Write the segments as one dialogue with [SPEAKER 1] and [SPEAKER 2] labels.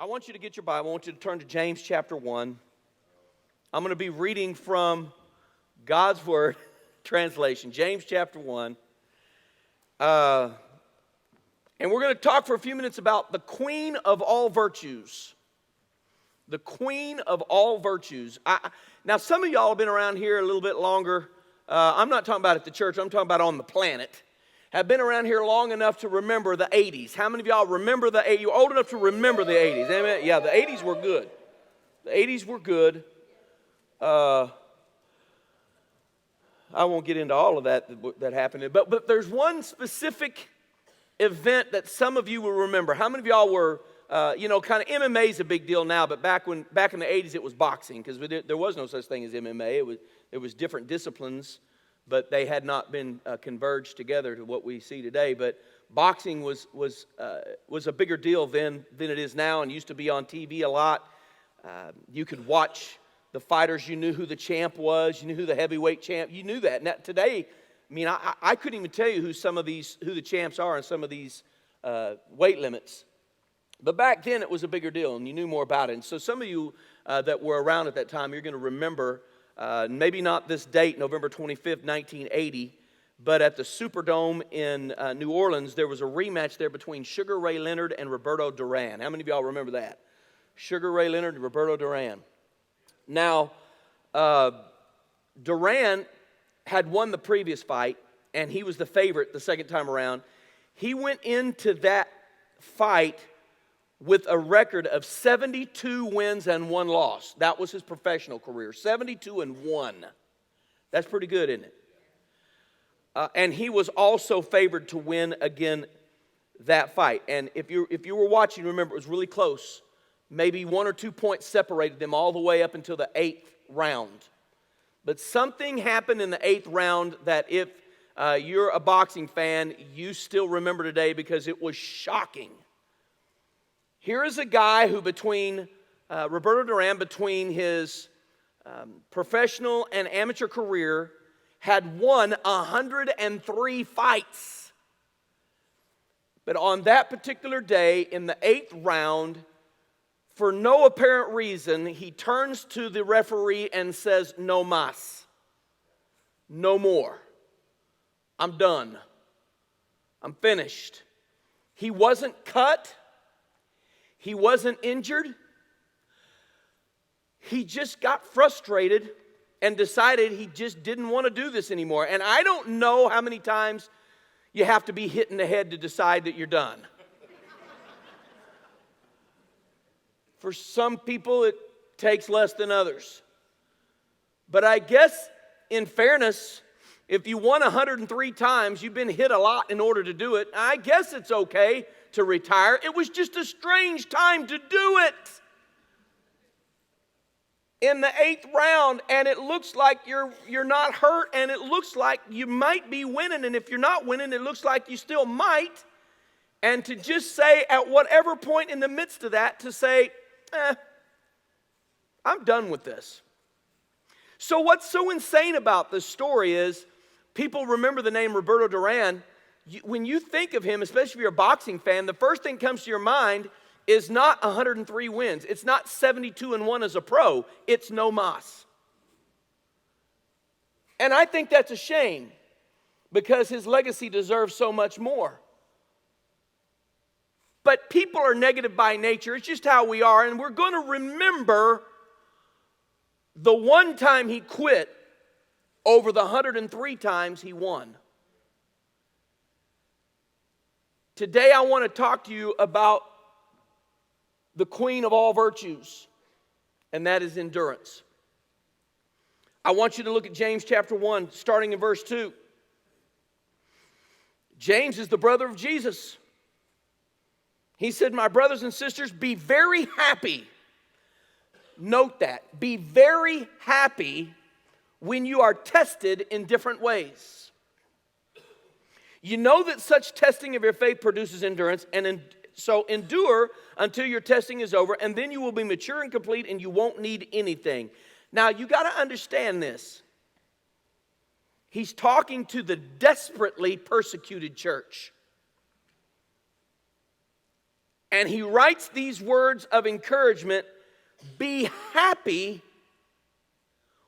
[SPEAKER 1] I want you to get your Bible. I want you to turn to James chapter 1. I'm going to be reading from God's Word translation, James chapter 1. And we're going to talk for a few minutes about the queen of all virtues. The queen of all virtues. Now, some of y'all have been around here a little bit longer. I'm not talking about at the church. I'm talking about on the planet. Have been around here long enough to remember the 80s. How many of y'all remember the 80s? You're old enough to remember the 80s. Amen? Yeah, the 80s were good. The 80s were good. I won't get into all of that happened. But there's one specific event that some of you will remember. How many of y'all were, kind of MMA is a big deal now, but back in the 80s it was boxing because there was no such thing as MMA. It was different disciplines, but they had not been converged together to what we see today. But boxing was a bigger deal then than it is now, and used to be on TV a lot. You could watch the fighters. You knew who the champ was. You knew who the heavyweight champ. You knew that. Now, today, I couldn't even tell you who the champs are in some of these weight limits. But back then, it was a bigger deal, and you knew more about it. And so some of you that were around at that time, you're going to remember. Maybe not this date, November 25th, 1980, but at the Superdome in New Orleans, there was a rematch there between Sugar Ray Leonard and Roberto Duran. How many of y'all remember that? Sugar Ray Leonard and Roberto Duran. Now, Duran had won the previous fight, and he was the favorite the second time around. He went into that fight with a record of 72 wins and 1 loss. That was his professional career, 72-1. That's pretty good, isn't it? And he was also favored to win again that fight. And if you were watching, remember, it was really close. Maybe 1 or 2 points separated them all the way up until the 8th round. But something happened in the 8th round that if you're a boxing fan, you still remember today because it was shocking. Here is a guy who Roberto Duran, between his professional and amateur career, had won 103 fights. But on that particular day, in the 8th round, for no apparent reason, he turns to the referee and says, "No mas. No more. I'm done. I'm finished." He wasn't cut. He wasn't injured. He just got frustrated and decided he just didn't want to do this anymore. And I don't know how many times you have to be hit in the head to decide that you're done. For some people, it takes less than others. But I guess, in fairness, if you won 103 times, you've been hit a lot in order to do it. I guess it's okay to retire. It was just a strange time to do it. In the 8th round, and it looks like you're not hurt, and it looks like you might be winning, and if you're not winning, it looks like you still might. And to just say at whatever point in the midst of that, to say, I'm done with this. So what's so insane about this story is people remember the name Roberto Duran. When you think of him, especially if you're a boxing fan, the first thing that comes to your mind is not 103 wins. It's not 72-1 as a pro. It's no mas. And I think that's a shame because his legacy deserves so much more. But people are negative by nature. It's just how we are. And we're going to remember the one time he quit over the 103 times he won. Today I want to talk to you about the queen of all virtues, and that is endurance. I want you to look at James chapter 1, starting in verse 2. James is the brother of Jesus. He said, "My brothers and sisters, be very happy." Note that. Be very happy when you are tested in different ways. You know that such testing of your faith produces endurance, so endure until your testing is over, and then you will be mature and complete, and you won't need anything. Now, you got to understand this. He's talking to the desperately persecuted church. And he writes these words of encouragement: be happy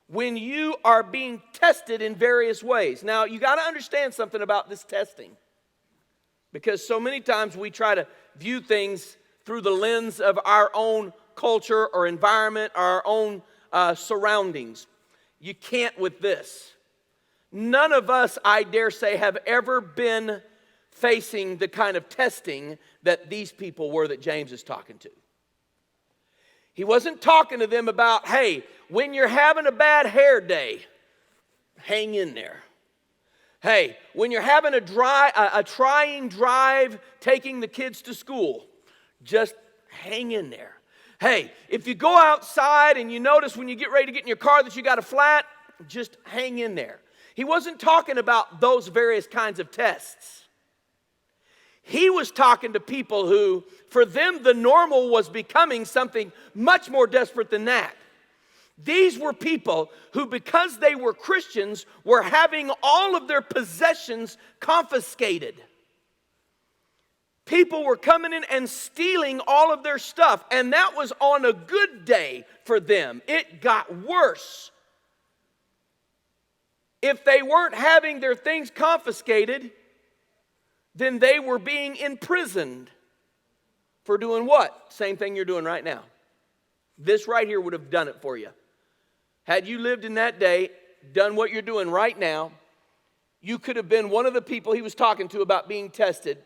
[SPEAKER 1] when you are being tested in various ways. Now, you got to understand something about this testing, because so many times we try to view things through the lens of our own culture or environment, our own surroundings. You can't with this. None of us, I dare say, have ever been facing the kind of testing that these people were that James is talking to. He wasn't talking to them about, hey, when you're having a bad hair day, hang in there. Hey, when you're having a trying drive taking the kids to school, just hang in there. Hey, if you go outside and you notice when you get ready to get in your car that you got a flat, just hang in there. He wasn't talking about those various kinds of tests. He was talking to people who, for them, the normal was becoming something much more desperate than that. These were people who, because they were Christians, were having all of their possessions confiscated. People were coming in and stealing all of their stuff, and that was on a good day for them. It got worse. If they weren't having their things confiscated, then they were being imprisoned for doing what? Same thing you're doing right now. This right here would have done it for you. Had you lived in that day, done what you're doing right now, you could have been one of the people he was talking to about being tested,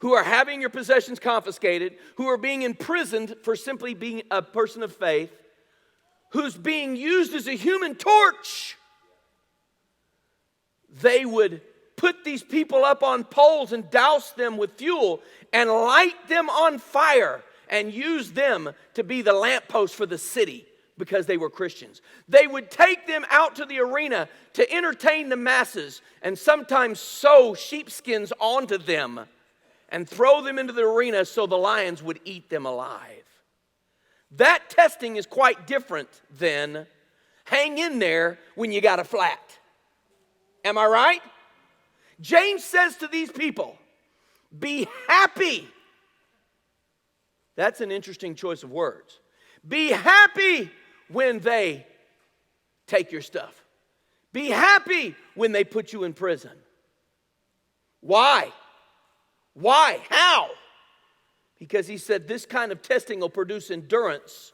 [SPEAKER 1] who are having your possessions confiscated, who are being imprisoned for simply being a person of faith, who's being used as a human torch. They would put these people up on poles and douse them with fuel and light them on fire and use them to be the lamppost for the city because they were Christians. They would take them out to the arena to entertain the masses and sometimes sew sheepskins onto them and throw them into the arena so the lions would eat them alive. That testing is quite different than hang in there when you got a flat. Am I right? James says to these people, be happy. That's an interesting choice of words. Be happy when they take your stuff. Be happy when they put you in prison. Why? Why? How? Because he said this kind of testing will produce endurance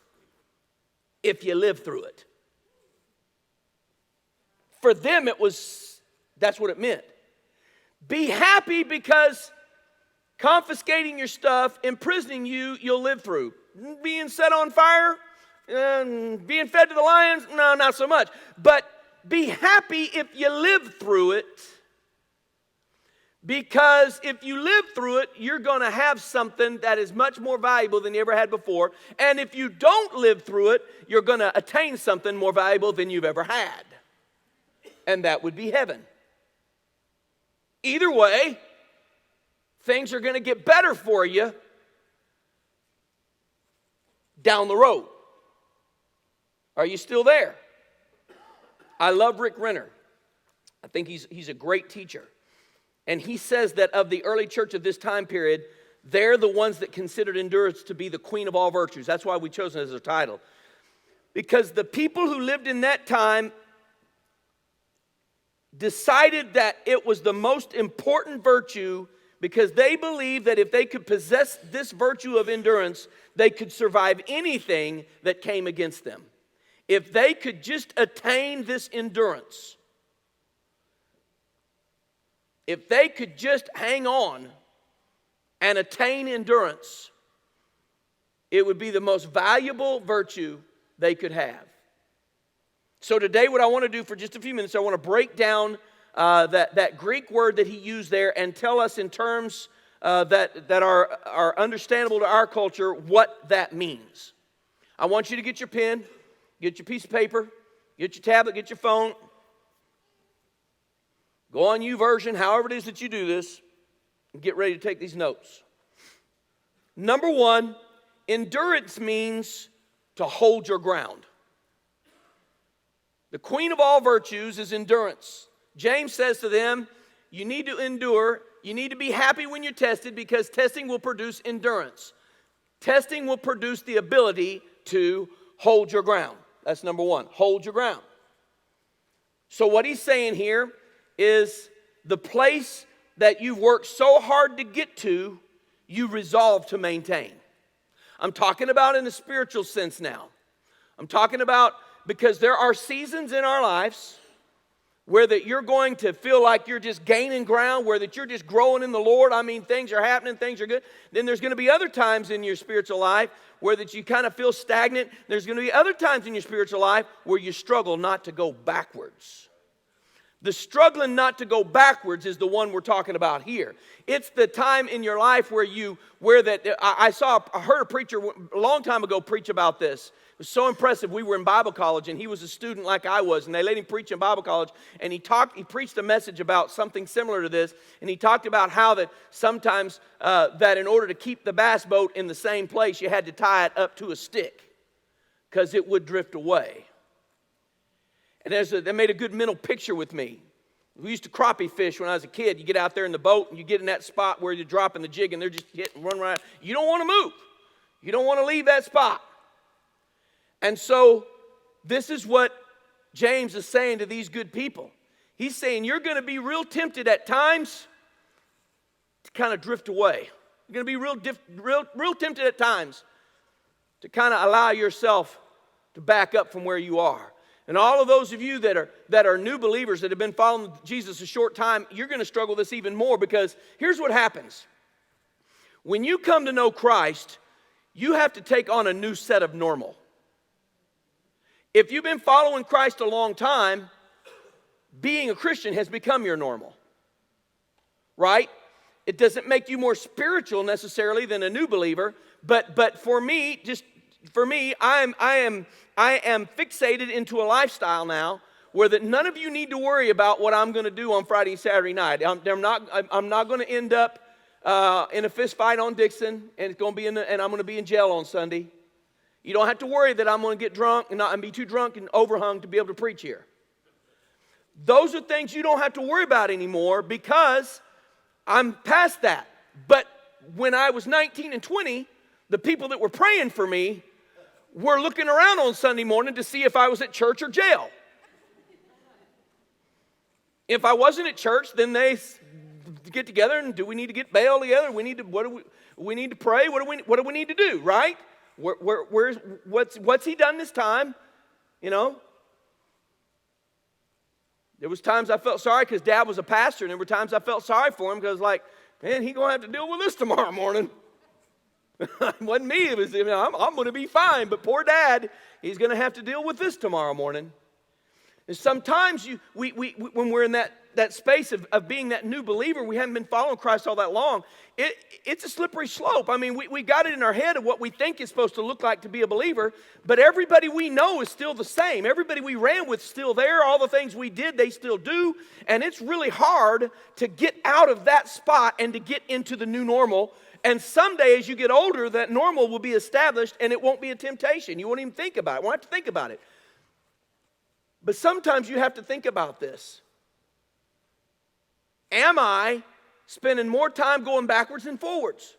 [SPEAKER 1] if you live through it. For them, that's what it meant. Be happy because confiscating your stuff, imprisoning you, you'll live through. Being set on fire, being fed to the lions, no, not so much. But be happy if you live through it, because if you live through it, you're going to have something that is much more valuable than you ever had before. And if you don't live through it, you're going to attain something more valuable than you've ever had. And that would be heaven. Either way, things are going to get better for you down the road. Are you still there? I love Rick Renner. I think he's a great teacher. And he says that of the early church of this time period, they're the ones that considered endurance to be the queen of all virtues. That's why we chose it as a title. Because the people who lived in that time decided that it was the most important virtue because they believed that if they could possess this virtue of endurance, they could survive anything that came against them. If they could just attain this endurance, if they could just hang on and attain endurance, it would be the most valuable virtue they could have. So today what I want to do for just a few minutes, I want to break down that Greek word that he used there and tell us in terms that are understandable to our culture what that means. I want you to get your pen, get your piece of paper, get your tablet, get your phone. Go on YouVersion, however it is that you do this, and get ready to take these notes. Number one, endurance means to hold your ground. The queen of all virtues is endurance. James says to them, you need to endure you need to be happy when you're tested because testing will produce endurance. Testing will produce the ability to hold your ground. That's number one, hold your ground. So what he's saying here is the place that you've worked so hard to get to, you resolve to maintain. I'm talking about in the spiritual sense now. I'm talking about because there are seasons in our lives where that you're going to feel like you're just gaining ground, where that you're just growing in the Lord. I mean, things are happening, things are good. Then there's going to be other times in your spiritual life where that you kind of feel stagnant. There's going to be other times in your spiritual life where you struggle not to go backwards. The struggling not to go backwards is the one we're talking about here. It's the time in your life where I heard a preacher a long time ago preach about this. It was so impressive. We were in Bible college, and he was a student like I was, and they let him preach in Bible college, and he preached a message about something similar to this, and he talked about how that sometimes that in order to keep the bass boat in the same place, you had to tie it up to a stick because it would drift away. And they made a good mental picture with me. We used to crappie fish when I was a kid. You get out there in the boat and you get in that spot where you're dropping the jig and they're just hitting, run around. You don't want to move. You don't want to leave that spot. And so this is what James is saying to these good people. He's saying you're going to be real tempted at times to kind of drift away. You're going to be real tempted at times to kind of allow yourself to back up from where you are. And all of those of you that are new believers that have been following Jesus a short time, you're going to struggle this even more because here's what happens. When you come to know Christ, you have to take on a new set of normal. If you've been following Christ a long time, being a Christian has become your normal. Right? It doesn't make you more spiritual necessarily than a new believer, but for me, I am fixated into a lifestyle now where that none of you need to worry about what I'm going to do on Friday and Saturday night. I'm not going to end up in a fist fight on Dixon, and I'm going to be in jail on Sunday. You don't have to worry that I'm going to get drunk and be too drunk and overhung to be able to preach here. Those are things you don't have to worry about anymore because I'm past that. But when I was 19 and 20, the people that were praying for me were looking around on Sunday morning to see if I was at church or jail. If I wasn't at church, then they get together and do we need to get bail together? We need to pray? What do we need to do? Right? What's he done this time? You know. There was times I felt sorry because Dad was a pastor, and there were times I felt sorry for him because, like, man, he's gonna have to deal with this tomorrow morning. It wasn't me. It was, I'm going to be fine. But poor Dad, he's going to have to deal with this tomorrow morning. And sometimes when we're in that space of being that new believer, we haven't been following Christ all that long, it's a slippery slope. I mean, we got it in our head of what we think is supposed to look like to be a believer, but everybody we know is still the same. Everybody we ran with is still there. All the things we did, they still do. And it's really hard to get out of that spot and to get into the new normal. And someday as you get older, that normal will be established and it won't be a temptation. You won't even think about it. You won't have to think about it. But sometimes you have to think about this. Am I spending more time going backwards than forwards?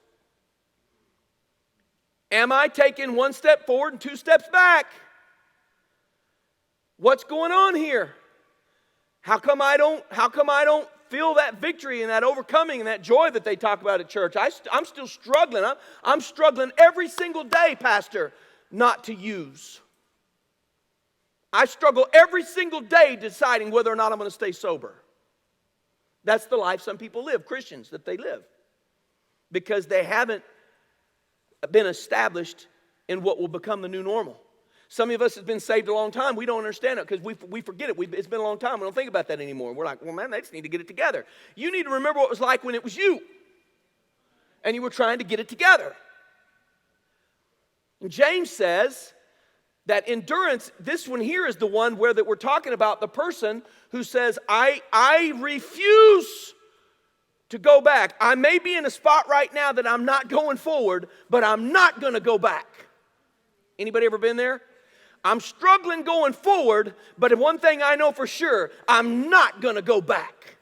[SPEAKER 1] Am I taking one step forward and two steps back? What's going on here? How come I don't feel that victory and that overcoming and that joy that they talk about at church? I'm still struggling. I'm struggling every single day, Pastor, not to use. I struggle every single day deciding whether or not I'm going to stay sober. That's the life some people live, Christians, that they live. Because they haven't been established in what will become the new normal. Some of us have been saved a long time. We don't understand it because we forget it. It's been a long time. We don't think about that anymore. We're like, well, man, they just need to get it together. You need to remember what it was like when it was you. And you were trying to get it together. And James says that endurance, this one here is the one where that we're talking about the person who says, I refuse to go back. I may be in a spot right now that I'm not going forward, but I'm not going to go back. Anybody ever been there? I'm struggling going forward, but one thing I know for sure, I'm not going to go back.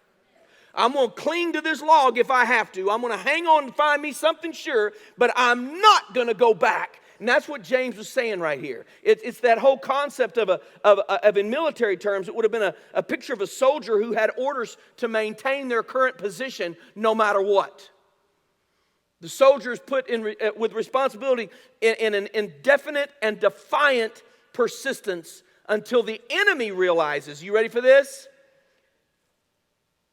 [SPEAKER 1] I'm going to cling to this log if I have to. I'm going to hang on and find me something sure, but I'm not going to go back. And that's what James was saying right here. It's that whole concept of in military terms, it would have been a picture of a soldier who had orders to maintain their current position no matter what. The soldier is put in with responsibility in an indefinite and defiant persistence until the enemy realizes. You ready for this?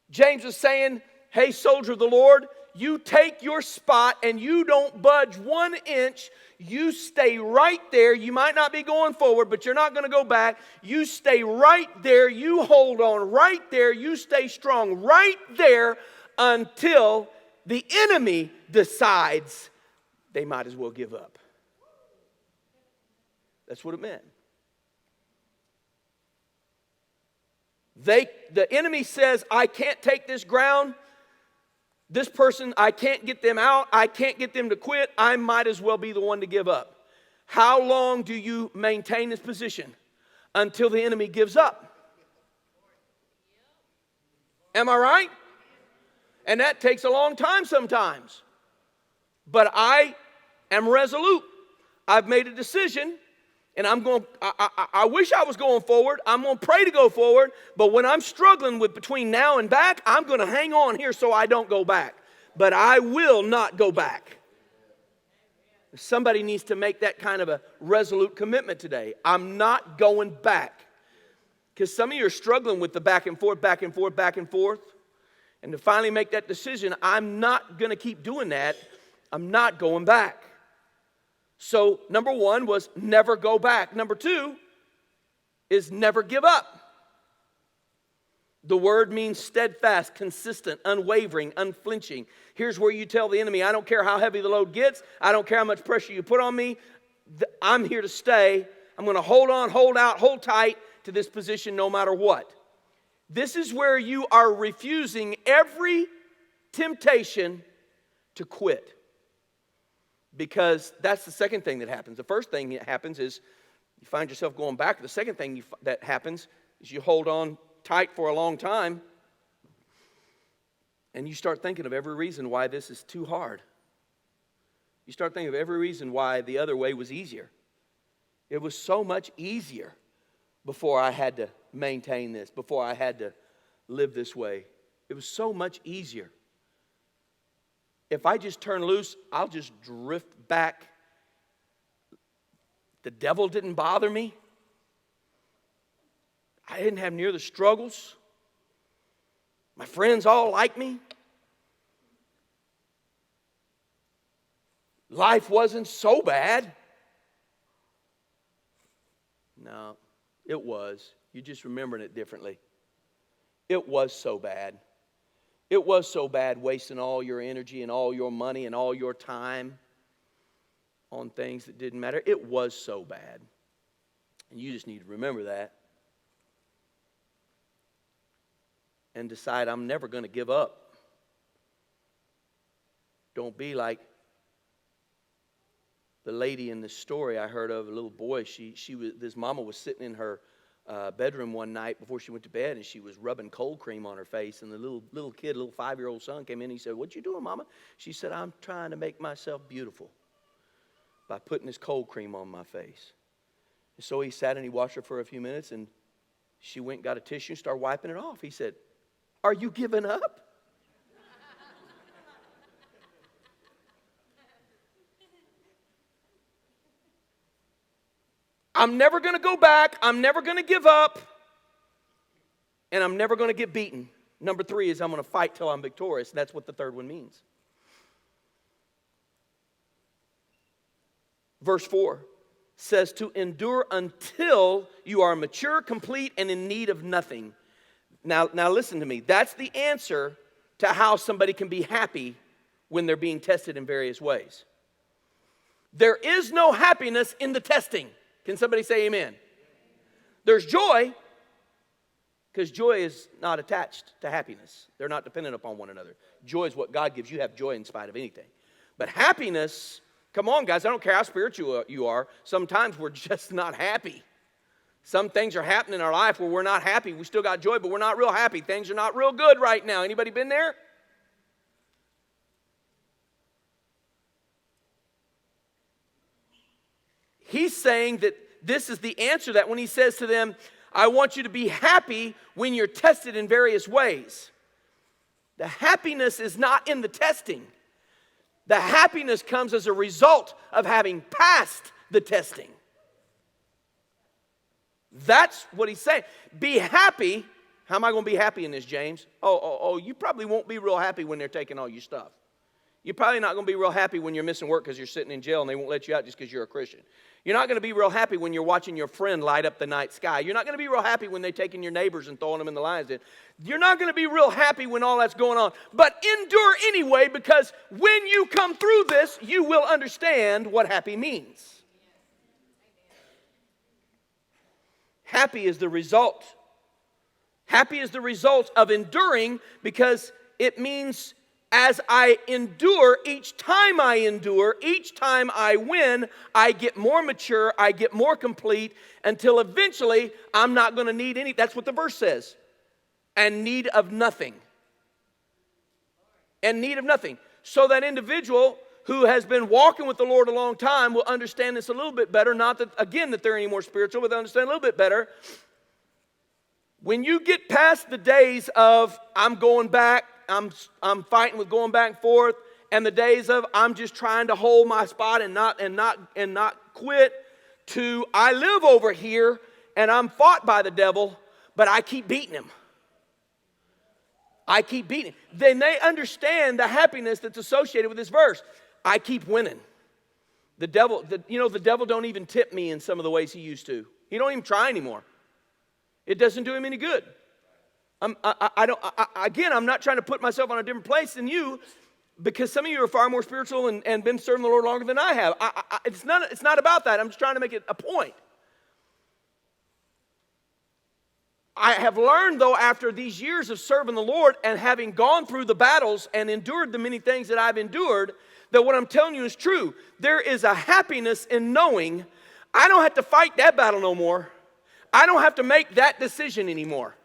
[SPEAKER 1] James is saying, hey, soldier of the Lord, you take your spot and you don't budge 1 inch. You stay right there. You might not be going forward, but you're not going to go back. You stay right there. You hold on right there. You stay strong right there until the enemy decides they might as well give up. That's what it meant. The enemy says, I can't take this ground. This person, I can't get them out. I can't get them to quit. I might as well be the one to give up. How long do you maintain this position? Until the enemy gives up. Am I right? And that takes a long time sometimes. But I am resolute. I've made a decision. And I wish I was going forward. I'm going to pray to go forward. But when I'm struggling with between now and back, I'm going to hang on here so I don't go back. But I will not go back. Somebody needs to make that kind of a resolute commitment today. I'm not going back. Because some of you are struggling with the back and forth, back and forth, back and forth. And to finally make that decision, I'm not going to keep doing that. I'm not going back. So, number 1 was never go back. Number 2 is never give up. The word means steadfast, consistent, unwavering, unflinching. Here's where you tell the enemy, I don't care how heavy the load gets. I don't care how much pressure you put on me. I'm here to stay. I'm going to hold on, hold out, hold tight to this position no matter what. This is where you are refusing every temptation to quit. Because that's the second thing that happens. The first thing that happens is you find yourself going back. The second thing that happens is you hold on tight for a long time. And you start thinking of every reason why this is too hard. You start thinking of every reason why the other way was easier. It was so much easier before I had to maintain this, before I had to live this way. It was so much easier. If I just turn loose, I'll just drift back. The devil didn't bother me. I didn't have near the struggles. My friends all like me. Life wasn't so bad. No, it was. You're just remembering it differently. It was so bad. It was so bad wasting all your energy and all your money and all your time on things that didn't matter. It was so bad. And you just need to remember that. And decide, I'm never going to give up. Don't be like the lady in the story I heard of, a little boy. This mama was sitting in her bedroom one night before she went to bed, and she was rubbing cold cream on her face. And the little kid, little 5-year-old son, came in and he said, "What you doing, Mama?" She said, "I'm trying to make myself beautiful by putting this cold cream on my face." And so he sat and he watched her for a few minutes, and she went and got a tissue and started wiping it off. He said, "Are you giving up?" I'm never going to go back. I'm never going to give up. And I'm never going to get beaten. Number 3 is I'm going to fight till I'm victorious. That's what the third one means. Verse 4 says to endure until you are mature, complete, and in need of nothing. Now listen to me. That's the answer to how somebody can be happy when they're being tested in various ways. There is no happiness in the testing. Can somebody say amen? There's joy, because joy is not attached to happiness. They're not dependent upon one another. Joy is what God gives. You have joy in spite of anything. But happiness, come on guys, I don't care how spiritual you are. Sometimes we're just not happy. Some things are happening in our life where we're not happy. We still got joy, but we're not real happy. Things are not real good right now. Anybody been there? He's saying that this is the answer, that when he says to them, I want you to be happy when you're tested in various ways. The happiness is not in the testing. The happiness comes as a result of having passed the testing. That's what he's saying. Be happy. How am I going to be happy in this, James? You probably won't be real happy when they're taking all your stuff. You're probably not going to be real happy when you're missing work because you're sitting in jail and they won't let you out just because you're a Christian. You're not going to be real happy when you're watching your friend light up the night sky. You're not going to be real happy when they're taking your neighbors and throwing them in the lion's den. You're not going to be real happy when all that's going on. But endure anyway, because when you come through this, you will understand what happy means. Happy is the result. Happy is the result of enduring, because it means as I endure, each time I win, I get more mature, I get more complete, until eventually I'm not going to need any. That's what the verse says. And need of nothing. And need of nothing. So that individual who has been walking with the Lord a long time will understand this a little bit better. Not that, again, that they're any more spiritual, but they'll understand a little bit better. When you get past the days of I'm going back, I'm fighting with going back and forth, and the days of I'm just trying to hold my spot and not quit, to I live over here and I'm fought by the devil, but I keep beating him. I keep beating him. Then they understand the happiness that's associated with this verse. I keep winning. The devil don't even tip me in some of the ways he used to. He don't even try anymore. It doesn't do him any good. I'm not trying to put myself on a different place than you, because some of you are far more spiritual and been serving the Lord longer than I have. It's not about that. I'm just trying to make it a point. I have learned, though, after these years of serving the Lord and having gone through the battles and endured the many things that I've endured, that what I'm telling you is true. There is a happiness in knowing I don't have to fight that battle no more. I don't have to make that decision anymore.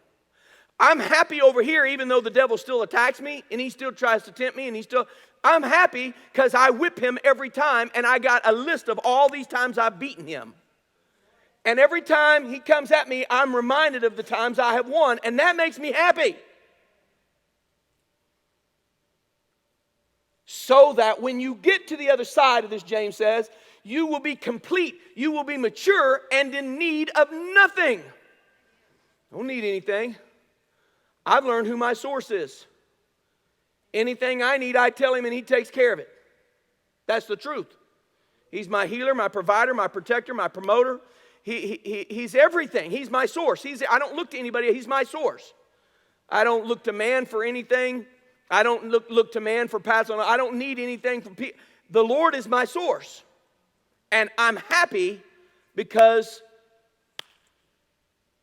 [SPEAKER 1] I'm happy over here, even though the devil still attacks me and he still tries to tempt me, and I'm happy because I whip him every time, and I got a list of all these times I've beaten him. And every time he comes at me, I'm reminded of the times I have won, and that makes me happy. So that when you get to the other side of this, James says, you will be complete, you will be mature, and in need of nothing. Don't need anything. I've learned who my source is. Anything I need, I tell him, and he takes care of it. That's the truth. He's my healer, my provider, my protector, my promoter. He's everything. He's my source. I don't look to anybody. He's my source. I don't look to man for anything. I don't look to man for paths on. I don't need anything from people. The Lord is my source. And I'm happy because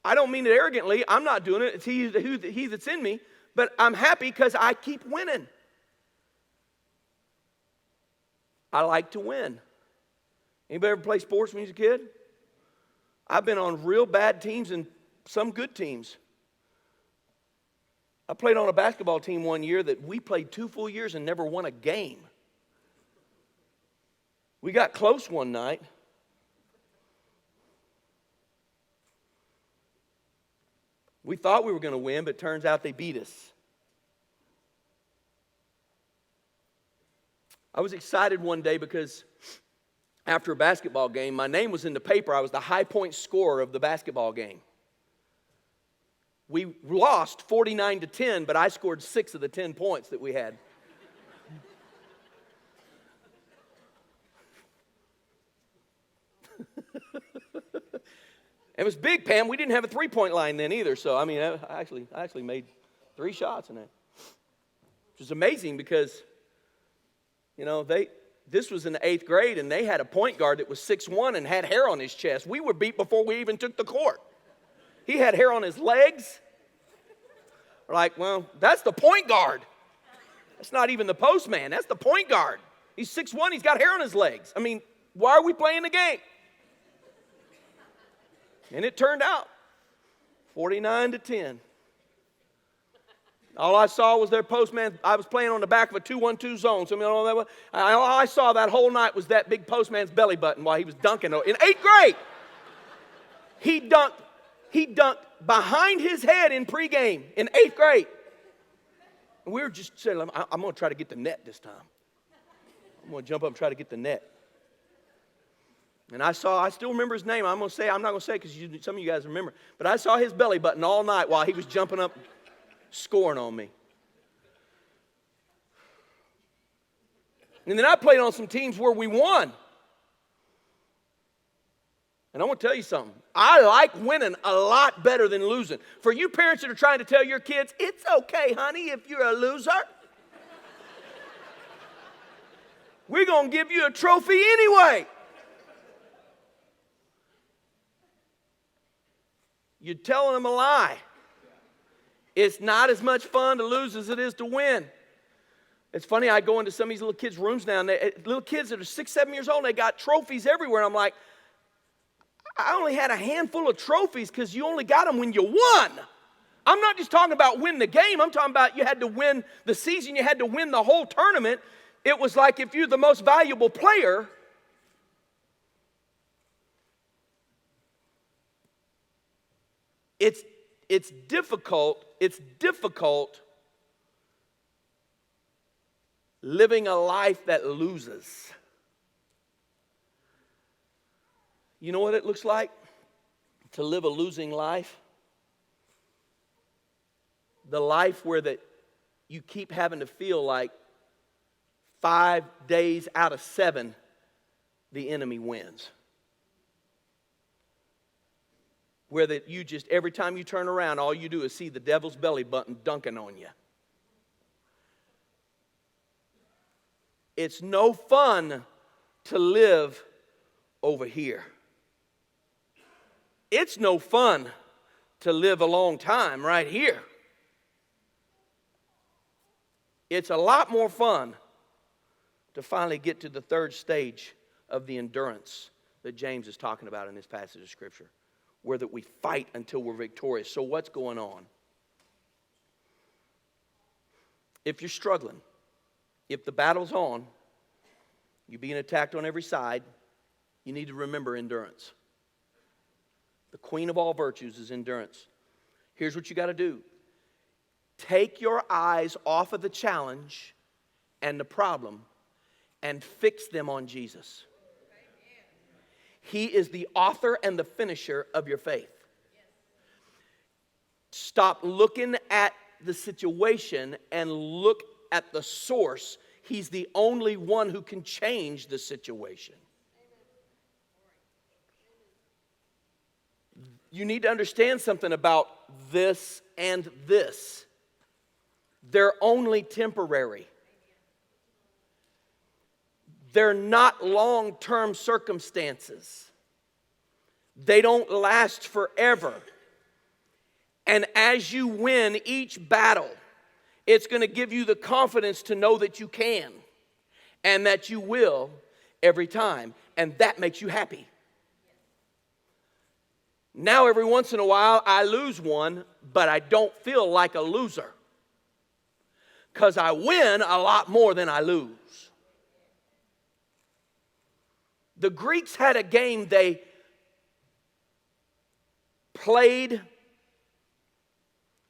[SPEAKER 1] I don't mean it arrogantly. I'm not doing it. It's he that's in me. But I'm happy because I keep winning. I like to win. Anybody ever play sports when you was a kid? I've been on real bad teams and some good teams. I played on a basketball team one year that we played 2 full years and never won a game. We got close one night. We thought we were going to win, but it turns out they beat us. I was excited one day because after a basketball game, my name was in the paper. I was the high point scorer of the basketball game. We lost 49-10, but I scored 6 of the 10 points that we had. It was big, Pam. We didn't have a three-point line then either. So, I mean, I actually made 3 shots in that. Which is amazing because, this was in the 8th grade, and they had a point guard that was 6'1" and had hair on his chest. We were beat before we even took the court. He had hair on his legs. We're like, well, that's the point guard. That's not even the postman. That's the point guard. He's 6'1", he's got hair on his legs. I mean, why are we playing the game? And it turned out 49-10. All I saw was their postman. I was playing on the back of a 2-1-2 zone. Some of you know that was. All I saw that whole night was that big postman's belly button while he was dunking in 8th grade. He dunked behind his head in pregame in 8th grade. And we were just saying, I'm going to try to get the net this time. I'm going to jump up and try to get the net. And I still remember his name. I'm not going to say it because some of you guys remember. But I saw his belly button all night while he was jumping up, scoring on me. And then I played on some teams where we won. And I want to tell you something. I like winning a lot better than losing. For you parents that are trying to tell your kids, it's okay, honey, if you're a loser. We're going to give you a trophy anyway. You're telling them a lie. It's not as much fun to lose as it is to win. It's funny, I go into some of these little kids' rooms now, and little kids that are 6, 7 years old, and they got trophies everywhere. And I'm like, I only had a handful of trophies because you only got them when you won. I'm not just talking about win the game. I'm talking about you had to win the season. You had to win the whole tournament. It was like if you're the most valuable player, it's difficult living a life that loses. You know what it looks like to live a losing life? The life where that you keep having to feel like 5 days out of 7, the enemy wins. Where that you just, every time you turn around, all you do is see the devil's belly button dunking on you. It's no fun to live over here. It's no fun to live a long time right here. It's a lot more fun to finally get to the third stage of the endurance that James is talking about in this passage of Scripture, where that we fight until we're victorious. So what's going on? If you're struggling, if the battle's on, you're being attacked on every side, you need to remember endurance. The queen of all virtues is endurance. Here's what you got to do. Take your eyes off of the challenge and the problem and fix them on Jesus. He is the author and the finisher of your faith. Stop looking at the situation and look at the source. He's the only one who can change the situation. You need to understand something about this and this. They're only temporary. They're not long-term circumstances. They don't last forever. And as you win each battle, it's going to give you the confidence to know that you can and that you will every time. And that makes you happy. Now, every once in a while, I lose one, but I don't feel like a loser because I win a lot more than I lose. The Greeks had a game they played,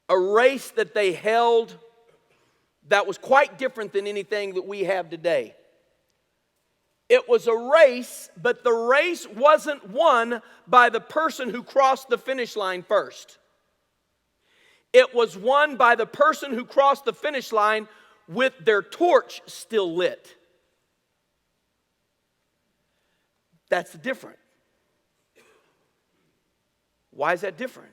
[SPEAKER 1] a race that they held that was quite different than anything that we have today. It was a race, but the race wasn't won by the person who crossed the finish line first. It was won by the person who crossed the finish line with their torch still lit. That's different. Why is that different?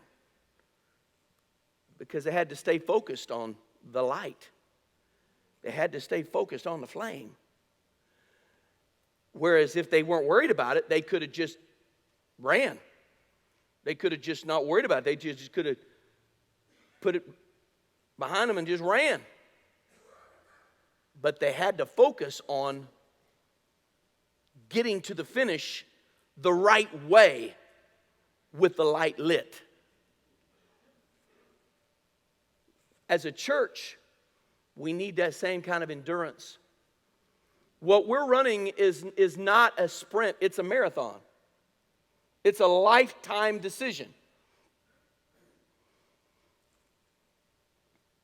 [SPEAKER 1] Because they had to stay focused on the light. They had to stay focused on the flame. Whereas if they weren't worried about it, they could have just ran. They could have just not worried about it. They just could have put it behind them and just ran. But they had to focus on getting to the finish the right way with the light lit. As a church, we need that same kind of endurance. What we're running is not a sprint, it's a marathon. It's a lifetime decision.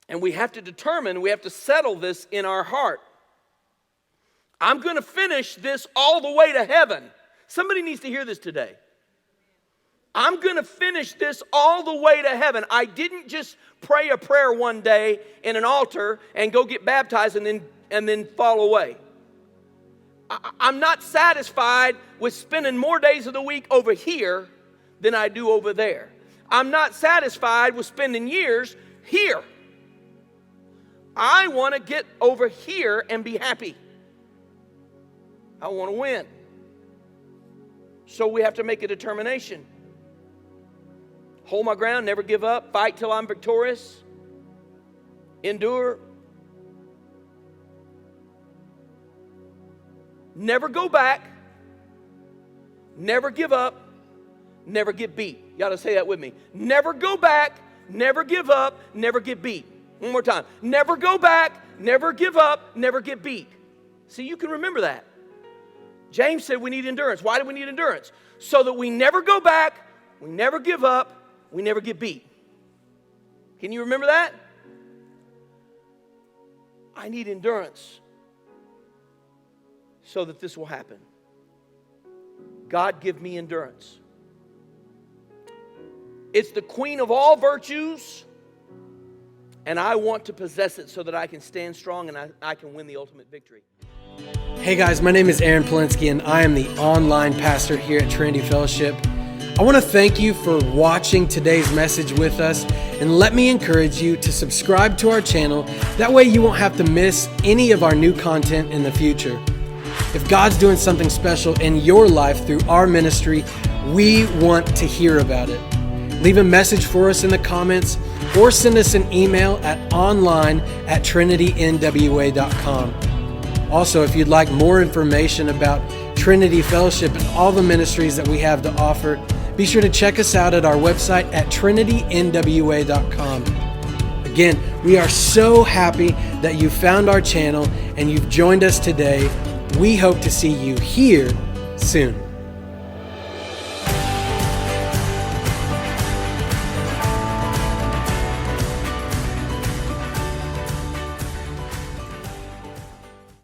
[SPEAKER 1] And we have to settle this in our heart. I'm going to finish this all the way to heaven. Somebody needs to hear this today. I'm going to finish this all the way to heaven. I didn't just pray a prayer one day in an altar and go get baptized and then fall away. I'm not satisfied with spending more days of the week over here than I do over there. I'm not satisfied with spending years here. I want to get over here and be happy. I want to win. So we have to make a determination. Hold my ground, never give up, fight till I'm victorious, endure. Never go back, never give up, never get beat. You got to say that with me. Never go back, never give up, never get beat. One more time. Never go back, never give up, never get beat. See, you can remember that. James said we need endurance. Why do we need endurance? So that we never go back, we never give up, we never get beat. Can you remember that? I need endurance so that this will happen. God, give me endurance. It's the queen of all virtues, and I want to possess it so that I can stand strong and I can win the ultimate victory.
[SPEAKER 2] Hey guys, my name is Aaron Polinsky and I am the online pastor here at Trinity Fellowship. I want to thank you for watching today's message with us, and let me encourage you to subscribe to our channel. That way you won't have to miss any of our new content in the future. If God's doing something special in your life through our ministry, we want to hear about it. Leave a message for us in the comments or send us an email at online@trinitynwa.com. Also, if you'd like more information about Trinity Fellowship and all the ministries that we have to offer, be sure to check us out at our website at trinitynwa.com. Again, we are so happy that you found our channel and you've joined us today. We hope to see you here soon.